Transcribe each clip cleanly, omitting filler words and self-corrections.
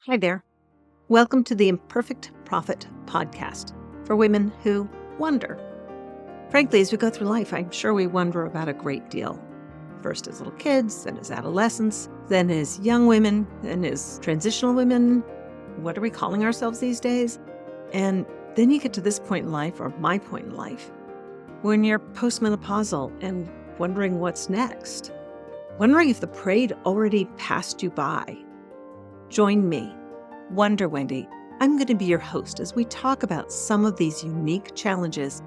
Hi there. Welcome to the Imperfect Prophet podcast for women who wonder. Frankly, as we go through life, I'm sure we wonder about a great deal. First as little kids, then as adolescents, then as young women, then as transitional women. What are we calling ourselves these days? And then you get to this point in life, or my point in life, when you're postmenopausal and wondering what's next. Wondering if the parade already passed you by. Join me, Wonder Wendy. I'm going to be your host as we talk about some of these unique challenges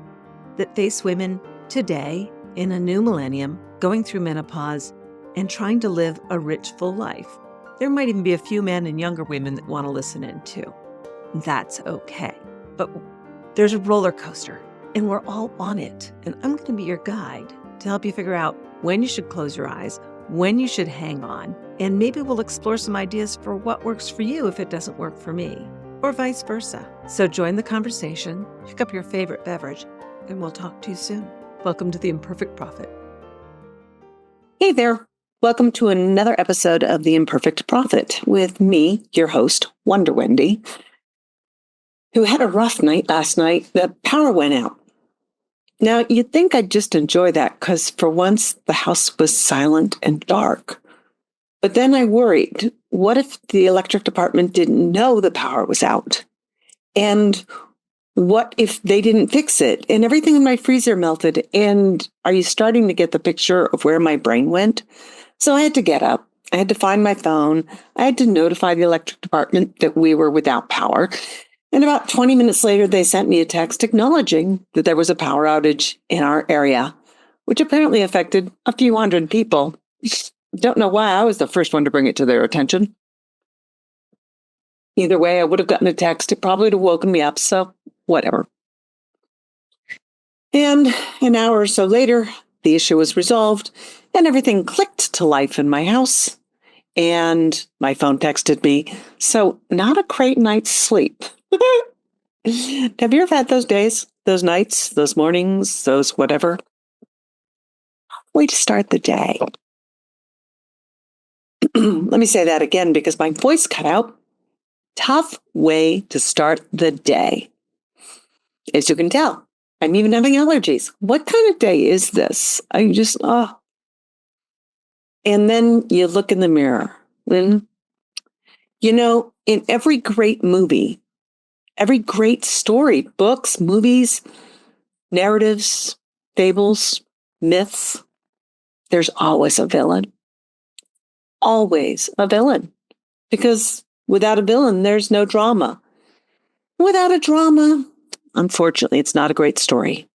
that face women today in a new millennium, going through menopause and trying to live a rich, full life. There might even be a few men and younger women that want to listen in too. That's okay. But there's a roller coaster and we're all on it. And I'm going to be your guide to help you figure out when you should close your eyes, when you should hang on, and maybe we'll explore some ideas for what works for you if it doesn't work for me, or vice versa. So join the conversation, pick up your favorite beverage, and we'll talk to you soon. Welcome to the Imperfect Prophet. Hey there. Welcome to another episode of The Imperfect Prophet with me, your host, Wonder Wendy, who had a rough night last night. The power went out. Now, you'd think I'd just enjoy that because for once the house was silent and dark. But then I worried, what if the electric department didn't know the power was out? And what if they didn't fix it? And everything in my freezer melted. And are you starting to get the picture of where my brain went? So I had to get up. I had to find my phone. I had to notify the electric department that we were without power. And about 20 minutes later, they sent me a text acknowledging that there was a power outage in our area, which apparently affected a few hundred people. Don't know why I was the first one to bring it to their attention. Either way, I would have gotten a text. It probably would have woken me up, so whatever. And an hour or so later, the issue was resolved, and everything clicked to life in my house. And my phone texted me, so not a great night's sleep. Have you ever had those days, those nights, those mornings, those whatever? Way to start the day. Let me say that again because my voice cut out. Tough way to start the day. As you can tell, I'm even having allergies. What kind of day is this? And then you look in the mirror. And, in every great movie, every great story, books, movies, narratives, fables, myths, there's always a villain. Always a villain. Because without a villain, there's no drama. Without a drama, unfortunately, it's not a great story.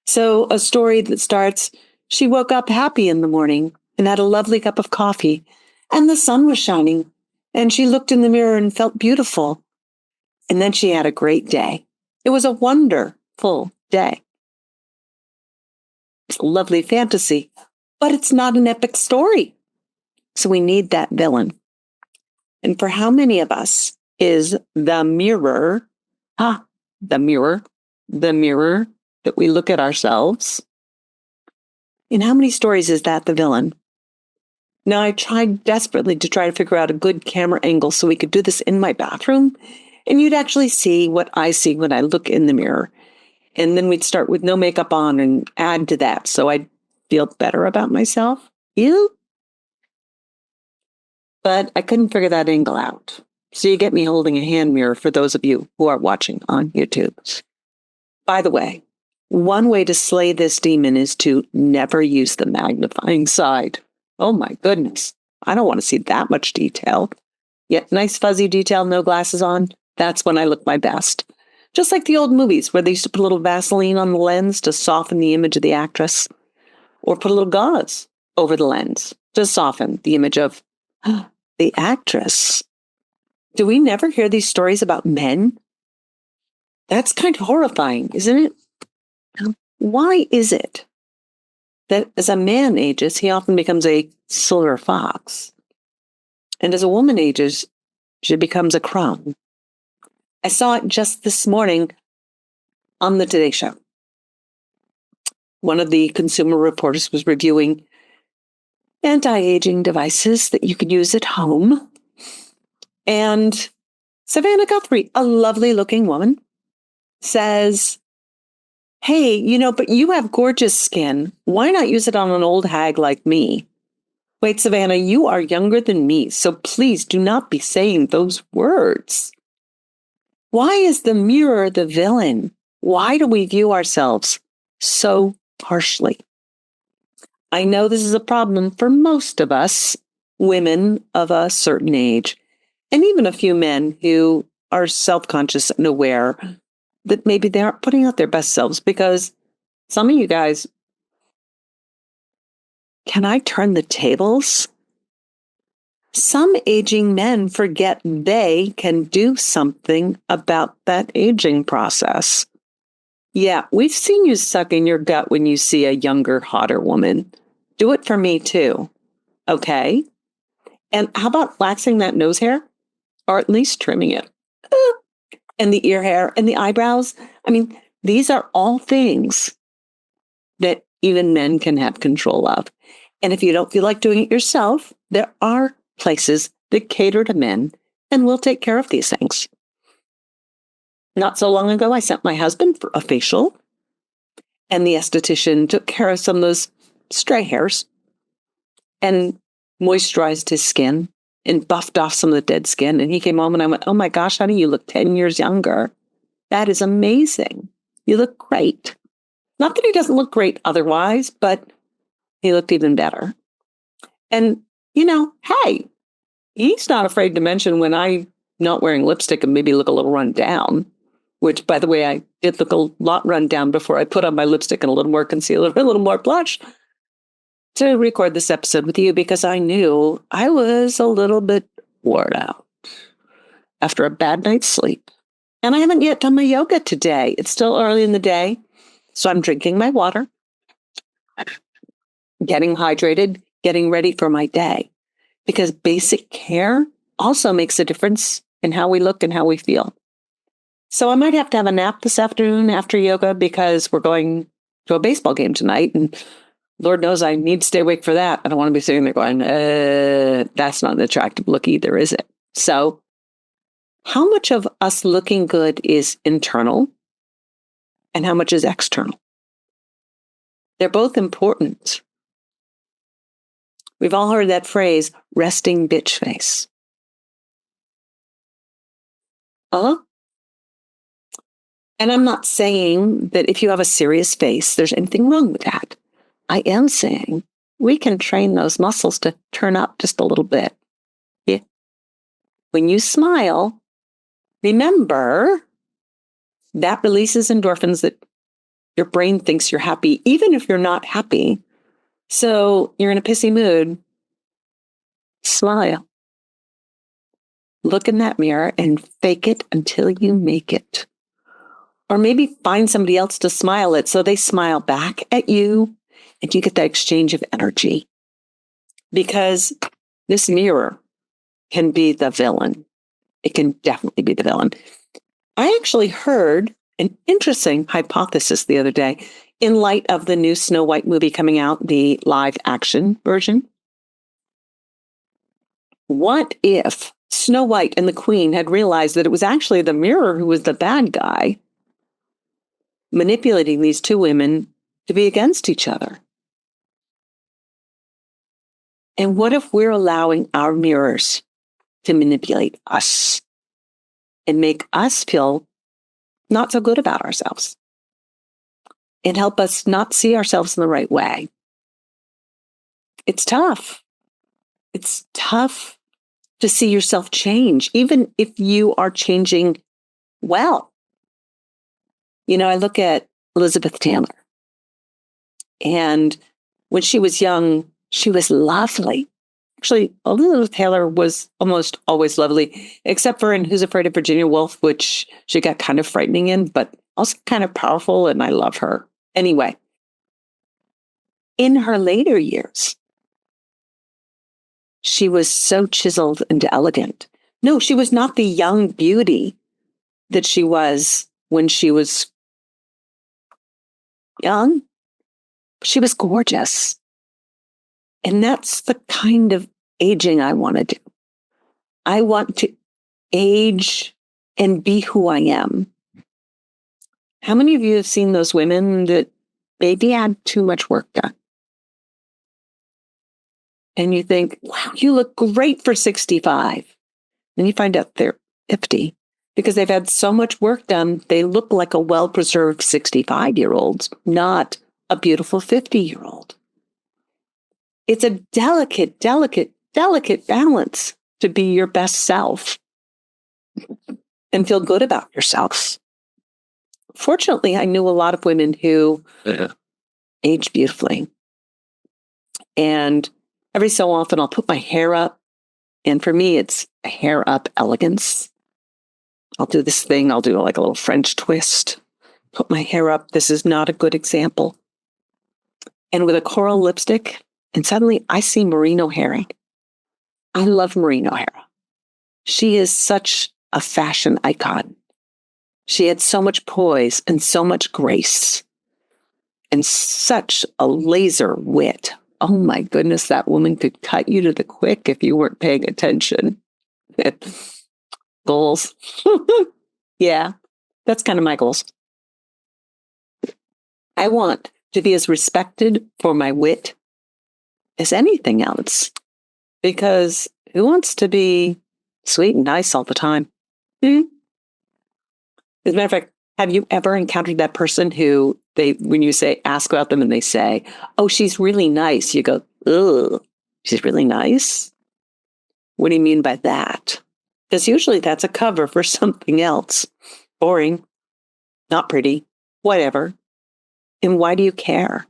So a story that starts, she woke up happy in the morning and had a lovely cup of coffee, and the sun was shining, and she looked in the mirror and felt beautiful. And then she had a great day. It was a wonderful day. It's a lovely fantasy, but it's not an epic story. So we need that villain. And for how many of us is the mirror that we look at ourselves? In how many stories is that the villain? Now, I tried desperately to try to figure out a good camera angle so we could do this in my bathroom, and you'd actually see what I see when I look in the mirror. And then we'd start with no makeup on and add to that so I'd feel better about myself. You? But I couldn't figure that angle out. So you get me holding a hand mirror for those of you who are watching on YouTube. By the way, one way to slay this demon is to never use the magnifying side. Oh my goodness. I don't want to see that much detail. Yet nice fuzzy detail, no glasses on. That's when I look my best. Just like the old movies where they used to put a little Vaseline on the lens to soften the image of the actress. Or put a little gauze over the lens to soften the image of the actress. Do we never hear these stories about men? That's kind of horrifying, isn't it? Why is it that as a man ages, he often becomes a silver fox? And as a woman ages, she becomes a crumb. I saw it just this morning on the Today Show. One of the consumer reporters was reviewing anti-aging devices that you could use at home. And Savannah Guthrie, a lovely looking woman, says, hey, but you have gorgeous skin. Why not use it on an old hag like me? Wait, Savannah, you are younger than me, so please do not be saying those words. Why is the mirror the villain? Why do we view ourselves so harshly? I know this is a problem for most of us, women of a certain age, and even a few men who are self-conscious and aware that maybe they aren't putting out their best selves, because some of you guys, can I turn the tables? Some aging men forget they can do something about that aging process. Yeah, we've seen you suck in your gut when you see a younger, hotter woman. Do it for me too. Okay? And how about waxing that nose hair? Or at least trimming it? And the ear hair and the eyebrows? I mean, these are all things that even men can have control of. And if you don't feel like doing it yourself, there are places that cater to men and will take care of these things. Not so long ago, I sent my husband for a facial, and the esthetician took care of some of those stray hairs and moisturized his skin and buffed off some of the dead skin. And he came home and I went, oh my gosh, honey, you look 10 years younger. That is amazing. You look great. Not that he doesn't look great otherwise, but he looked even better. And, hey, he's not afraid to mention when I'm not wearing lipstick and maybe look a little run down, which, by the way, I did look a lot run down before I put on my lipstick and a little more concealer, a little more blush to record this episode with you, because I knew I was a little bit worn out after a bad night's sleep. And I haven't yet done my yoga today. It's still early in the day. So I'm drinking my water, getting hydrated, getting ready for my day, because basic care also makes a difference in how we look and how we feel. So I might have to have a nap this afternoon after yoga, because we're going to a baseball game tonight, and Lord knows I need to stay awake for that. I don't want to be sitting there going, that's not an attractive look either, is it? So how much of us looking good is internal and how much is external? They're both important. We've all heard that phrase, resting bitch face. And I'm not saying that if you have a serious face, there's anything wrong with that. I am saying we can train those muscles to turn up just a little bit. Yeah. When you smile, remember that releases endorphins that your brain thinks you're happy, even if you're not happy. So you're in a pissy mood. Smile. Look in that mirror and fake it until you make it. Or maybe find somebody else to smile at so they smile back at you and you get that exchange of energy. Because this mirror can be the villain. It can definitely be the villain. I actually heard an interesting hypothesis the other day in light of the new Snow White movie coming out, the live action version. What if Snow White and the Queen had realized that it was actually the mirror who was the bad guy, manipulating these two women to be against each other? And what if we're allowing our mirrors to manipulate us and make us feel not so good about ourselves and help us not see ourselves in the right way? It's tough. It's tough to see yourself change, even if you are changing well. I look at Elizabeth Taylor, and when she was young, she was lovely. Actually, Elizabeth Taylor was almost always lovely, except for in Who's Afraid of Virginia Woolf, which she got kind of frightening in, but also kind of powerful, and I love her. Anyway, in her later years, she was so chiseled and elegant. No, she was not the young beauty that she was when she was young. She was gorgeous. And that's the kind of aging I want to do. I want to age and be who I am. How many of you have seen those women that maybe had too much work done? And you think, wow, you look great for 65. And you find out they're 50 because they've had so much work done. They look like a well-preserved 65-year-old, not a beautiful 50-year-old. It's a delicate, delicate, delicate balance to be your best self and feel good about yourself. Fortunately, I knew a lot of women who aged beautifully. And every so often I'll put my hair up. And for me, it's a hair up elegance. I'll do this thing. I'll do like a little French twist. Put my hair up. This is not a good example. And with a coral lipstick, and suddenly I see Maureen O'Hara. I love Maureen O'Hara. She is such a fashion icon. She had so much poise and so much grace and such a laser wit. Oh my goodness, that woman could cut you to the quick if you weren't paying attention. Goals. Yeah, that's kind of my goals. I want to be as respected for my wit as anything else, because who wants to be sweet and nice all the time? As a matter of fact, have you ever encountered that person who when you ask about them and they say, oh, she's really nice, you go, ugh, she's really nice? What do you mean by that? Because usually that's a cover for something else. Boring, not pretty, whatever. And why do you care?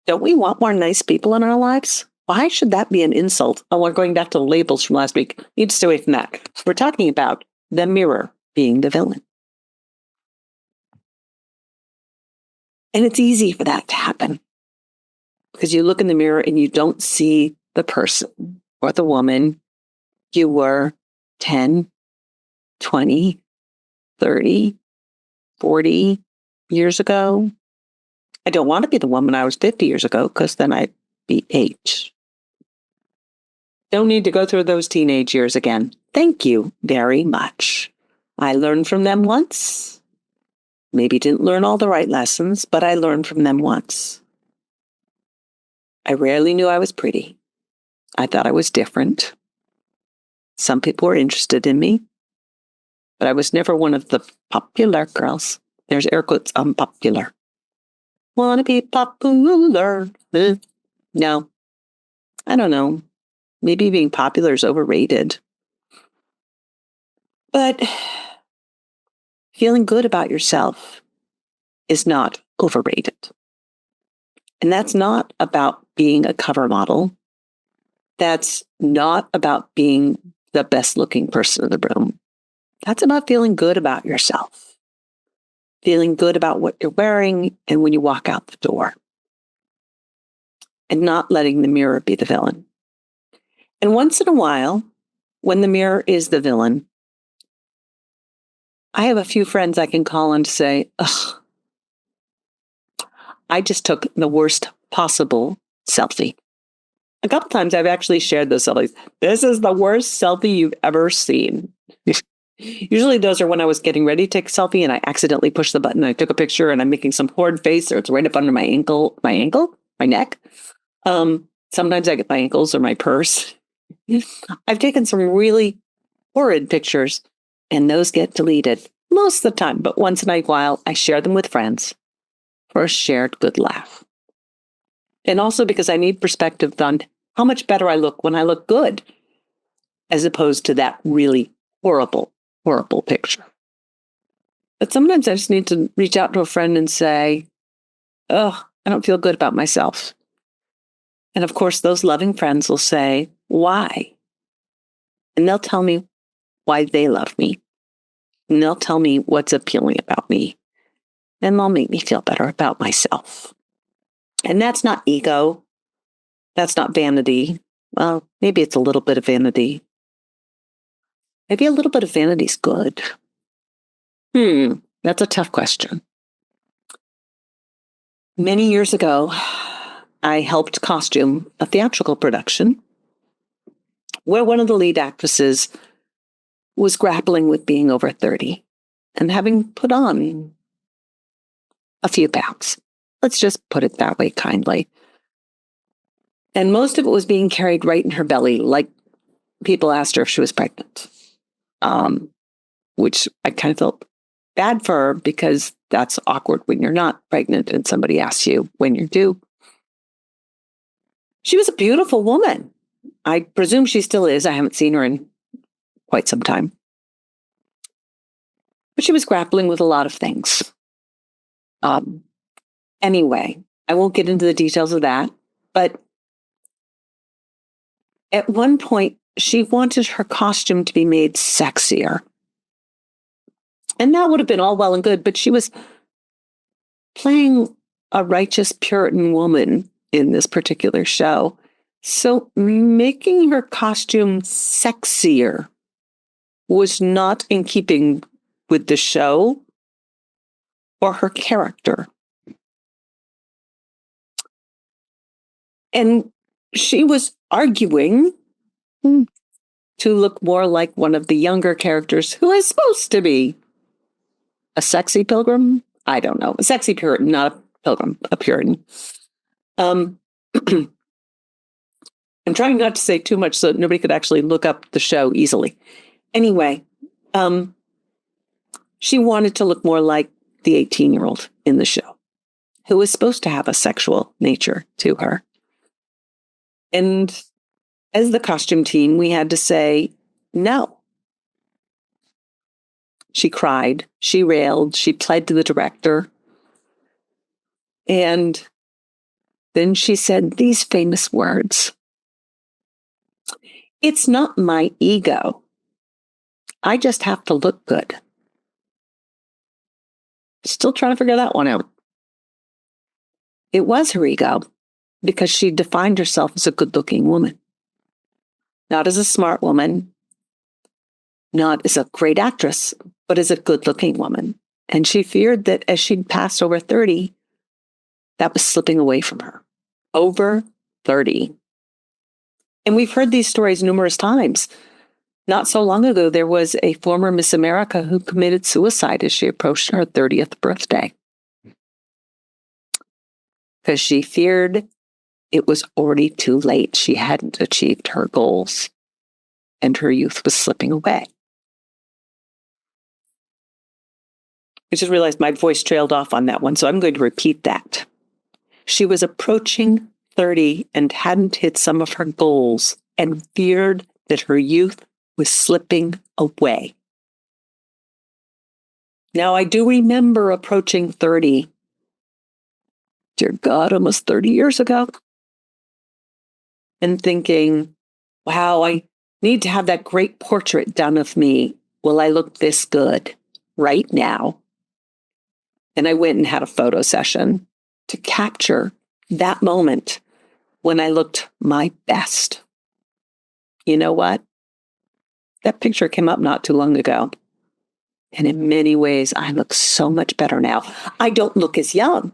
Don't we want more nice people in our lives? Why should that be an insult? Oh, we're going back to the labels from last week. Need to stay away from that. We're talking about the mirror being the villain. And it's easy for that to happen because you look in the mirror and you don't see the person or the woman you were 10, 20, 30, 40 years ago. I don't want to be the woman I was 50 years ago because then I'd be 8. Don't need to go through those teenage years again. Thank you very much. I learned from them once. Maybe didn't learn all the right lessons, but I learned from them once. I rarely knew I was pretty. I thought I was different. Some people were interested in me, but I was never one of the popular girls. There's air quotes, unpopular. Wanna be popular. No, I don't know. Maybe being popular is overrated. But feeling good about yourself is not overrated. And that's not about being a cover model. That's not about being the best looking person in the room. That's about feeling good about yourself. Feeling good about what you're wearing and when you walk out the door. And not letting the mirror be the villain. And once in a while, when the mirror is the villain, I have a few friends I can call on to say, ugh, I just took the worst possible selfie. A couple times I've actually shared those selfies. This is the worst selfie you've ever seen. Usually those are when I was getting ready to take a selfie and I accidentally pushed the button and I took a picture and I'm making some horrid face or it's right up under my neck. Sometimes I get my ankles or my purse. I've taken some really horrid pictures and those get deleted most of the time, but once in a while I share them with friends for a shared good laugh. And also because I need perspective on how much better I look when I look good, as opposed to that really horrible, horrible picture. But sometimes I just need to reach out to a friend and say, oh, I don't feel good about myself. And of course, those loving friends will say, why? And they'll tell me why they love me. And they'll tell me what's appealing about me. And they'll make me feel better about myself. And that's not ego. That's not vanity. Well, maybe it's a little bit of vanity. Maybe a little bit of vanity is good. That's a tough question. Many years ago, I helped costume a theatrical production where one of the lead actresses was grappling with being over 30 and having put on a few pounds. Let's just put it that way kindly. And most of it was being carried right in her belly, like people asked her if she was pregnant, which I kind of felt bad for her because that's awkward when you're not pregnant and somebody asks you when you're due. She was a beautiful woman. I presume she still is. I haven't seen her in quite some time. But she was grappling with a lot of things. Anyway, I won't get into the details of that, but at one point, she wanted her costume to be made sexier. And that would have been all well and good, but she was playing a righteous Puritan woman in this particular show. So making her costume sexier was not in keeping with the show or her character. And she was arguing to look more like one of the younger characters who is supposed to be a sexy pilgrim. I don't know. A sexy Puritan, not a pilgrim, a Puritan. I'm trying not to say too much so that nobody could actually look up the show easily. Anyway, she wanted to look more like the 18-year-old in the show, who was supposed to have a sexual nature to her. And as the costume team, we had to say no. She cried, she railed, she pled to the director. And then she said these famous words. It's not my ego. I just have to look good. Still trying to figure that one out. It was her ego because she defined herself as a good-looking woman. Not as a smart woman, not as a great actress, but as a good-looking woman. And she feared that as she'd passed over 30, that was slipping away from her. Over 30. And we've heard these stories numerous times. Not so long ago, there was a former Miss America who committed suicide as she approached her 30th birthday. Because she feared it was already too late. She hadn't achieved her goals, and her youth was slipping away. I just realized my voice trailed off on that one, so I'm going to repeat that. She was approaching 30 and hadn't hit some of her goals and feared that her youth was slipping away. Now, I do remember approaching 30. Dear God, almost 30 years ago. And thinking, wow, I need to have that great portrait done of me. Will I look this good right now? And I went and had a photo session to capture that moment when I looked my best. You know what? That picture came up not too long ago. And in many ways, I look so much better now. I don't look as young.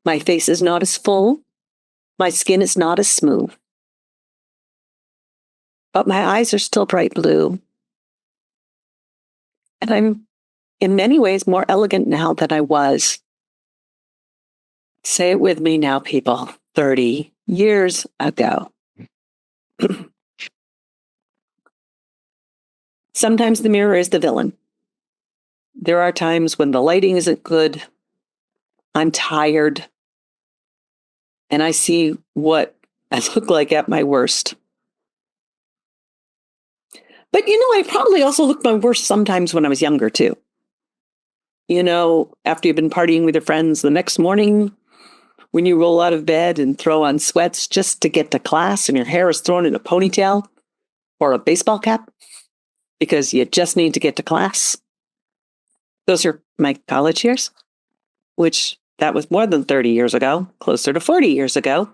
My face is not as full. My skin is not as smooth. But my eyes are still bright blue. And I'm in many ways more elegant now than I was. Say it with me now, people. 30 years ago. Sometimes the mirror is the villain. There are times when the lighting isn't good. I'm tired. And I see what I look like at my worst. But I probably also looked my worst sometimes when I was younger too. After you've been partying with your friends the next morning, when you roll out of bed and throw on sweats just to get to class and your hair is thrown in a ponytail or a baseball cap because you just need to get to class. Those are my college years, which that was more than 30 years ago, closer to 40 years ago.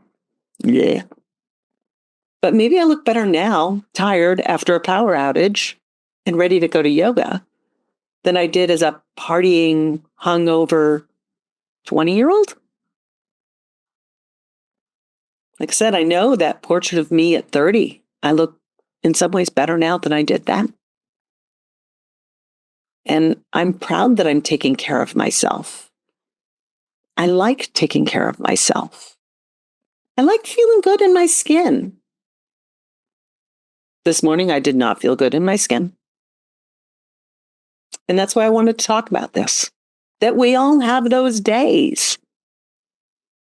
Yeah. But maybe I look better now, tired after a power outage and ready to go to yoga, than I did as a partying, hungover 20-year-old. Like I said, I know that portrait of me at 30. I look in some ways better now than I did then. And I'm proud that I'm taking care of myself. I like taking care of myself. I like feeling good in my skin. This morning, I did not feel good in my skin. And that's why I wanted to talk about this, that we all have those days.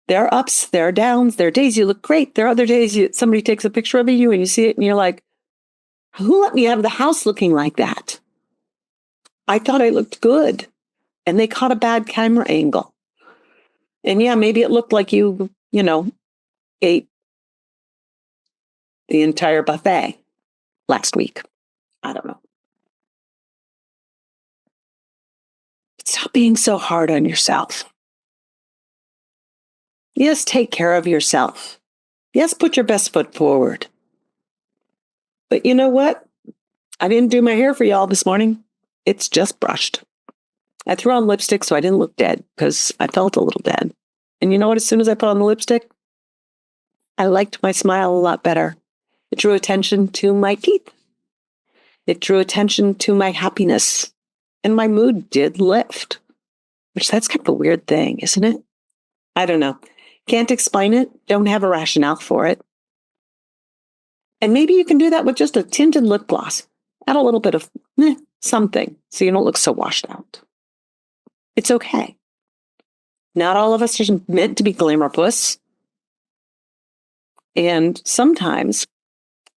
There are ups, there are downs, there are days you look great. There are other days somebody takes a picture of you and you see it and you're like, who let me out of the house looking like that? I thought I looked good. And they caught a bad camera angle. And yeah, maybe it looked like you ate the entire buffet last week. I don't know. Stop being so hard on yourself. Yes, take care of yourself. Yes, put your best foot forward. But you know what? I didn't do my hair for y'all this morning. It's just brushed. I threw on lipstick so I didn't look dead because I felt a little dead. And you know what? As soon as I put on the lipstick, I liked my smile a lot better. It drew attention to my teeth. It drew attention to my happiness. And my mood did lift. Which that's kind of a weird thing, isn't it? I don't know. Can't explain it. Don't have a rationale for it. And maybe you can do that with just a tinted lip gloss. Add a little bit of something so you don't look so washed out. It's okay. Not all of us are meant to be glamour puss. And sometimes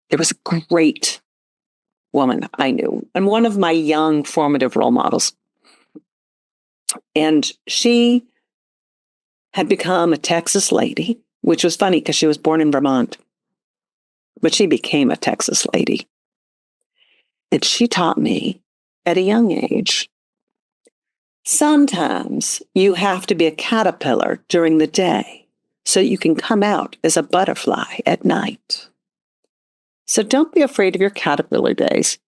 there was a great woman I knew and one of my young formative role models. And she had become a Texas lady, which was funny because she was born in Vermont. But she became a Texas lady. And she taught me at a young age, sometimes you have to be a caterpillar during the day so you can come out as a butterfly at night. So don't be afraid of your caterpillar days.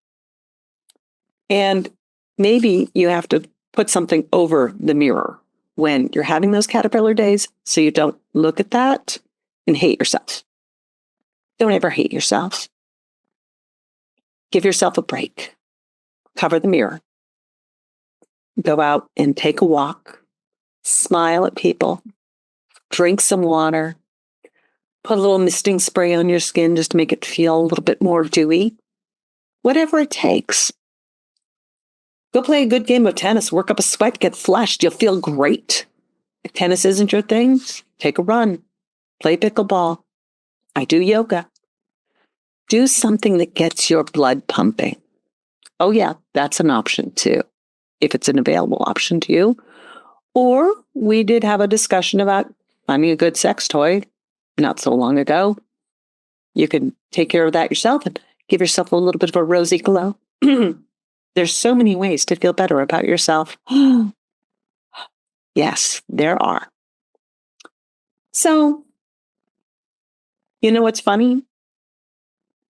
And maybe you have to put something over the mirror when you're having those caterpillar days so you don't look at that and hate yourself. Don't ever hate yourself. Give yourself a break. Cover the mirror. Go out and take a walk. Smile at people. Drink some water. Put a little misting spray on your skin just to make it feel a little bit more dewy. Whatever it takes. Go play a good game of tennis. Work up a sweat. Get flushed. You'll feel great. If tennis isn't your thing, take a run. Play pickleball. I do yoga. Do something that gets your blood pumping. Oh yeah, that's an option too, if it's an available option to you. Or we did have a discussion about finding a good sex toy not so long ago. You can take care of that yourself and give yourself a little bit of a rosy glow. There's so many ways to feel better about yourself. Yes, there are. So, you know what's funny?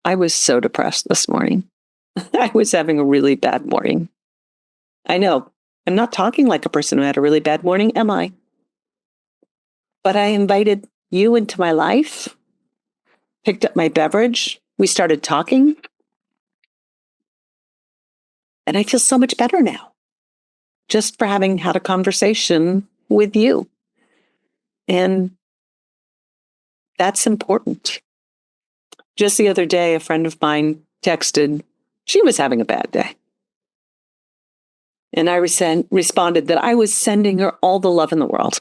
I was so depressed this morning. I was having a really bad morning. I know, I'm not talking like a person who had a really bad morning, am I? But I invited you into my life, picked up my beverage, we started talking, and I feel so much better now, just for having had a conversation with you. And that's important. Just the other day, a friend of mine texted, she was having a bad day. And I responded that I was sending her all the love in the world.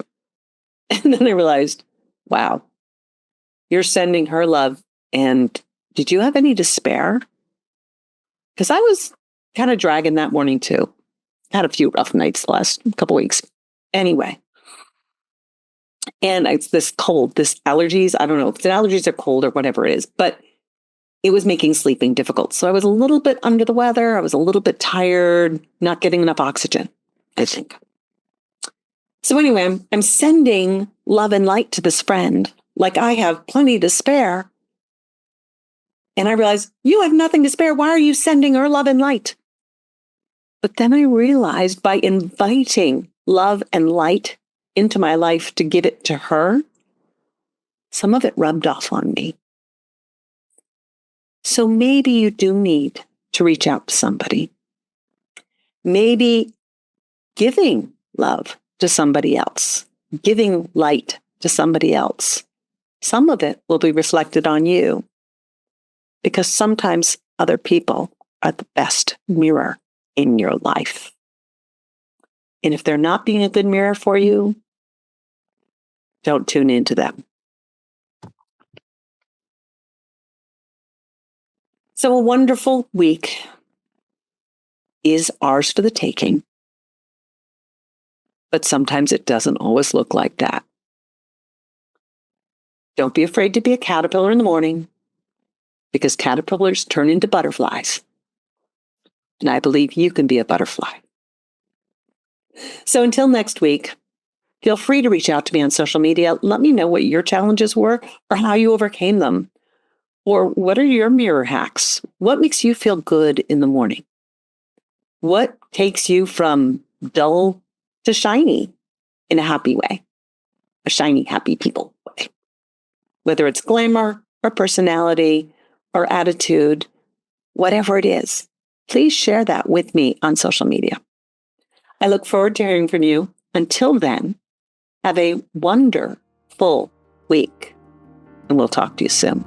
And then I realized, wow, you're sending her love. And did you have any despair? Because I was kind of dragging that morning too. Had a few rough nights the last couple weeks. Anyway. And it's this cold, this allergies. I don't know if it's allergies or cold or whatever it is, but it was making sleeping difficult. So I was a little bit under the weather. I was a little bit tired, not getting enough oxygen, I think. So anyway, I'm sending love and light to this friend, like I have plenty to spare. And I realized, you have nothing to spare. Why are you sending her love and light? But then I realized by inviting love and light into my life to give it to her, some of it rubbed off on me. So maybe you do need to reach out to somebody. Maybe giving love to somebody else, giving light to somebody else. Some of it will be reflected on you because sometimes other people are the best mirror in your life. And if they're not being a good mirror for you, don't tune into them. So a wonderful week is ours for the taking. But sometimes it doesn't always look like that. Don't be afraid to be a caterpillar in the morning, because caterpillars turn into butterflies. And I believe you can be a butterfly. So until next week, feel free to reach out to me on social media. Let me know what your challenges were or how you overcame them. Or what are your mirror hacks? What makes you feel good in the morning? What takes you from dull to shiny in a happy way? A shiny, happy people way. Whether it's glamour or personality or attitude, whatever it is, please share that with me on social media. I look forward to hearing from you. Until then, have a wonderful week, and we'll talk to you soon.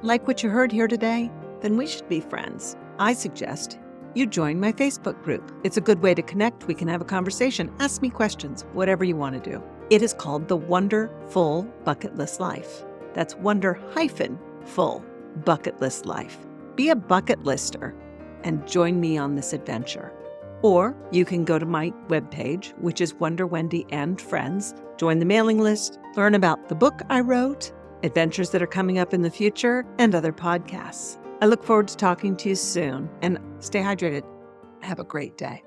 Like what you heard here today? Then we should be friends. I suggest you join my Facebook group. It's a good way to connect. We can have a conversation, ask me questions, whatever you want to do. It is called the Wonderful Bucket List Life. That's Wonder-Full Bucket List Life. Be a bucket lister and join me on this adventure. Or you can go to my webpage, which is Wonder Wendy and Friends, join the mailing list, learn about the book I wrote, adventures that are coming up in the future, and other podcasts. I look forward to talking to you soon, and stay hydrated. Have a great day.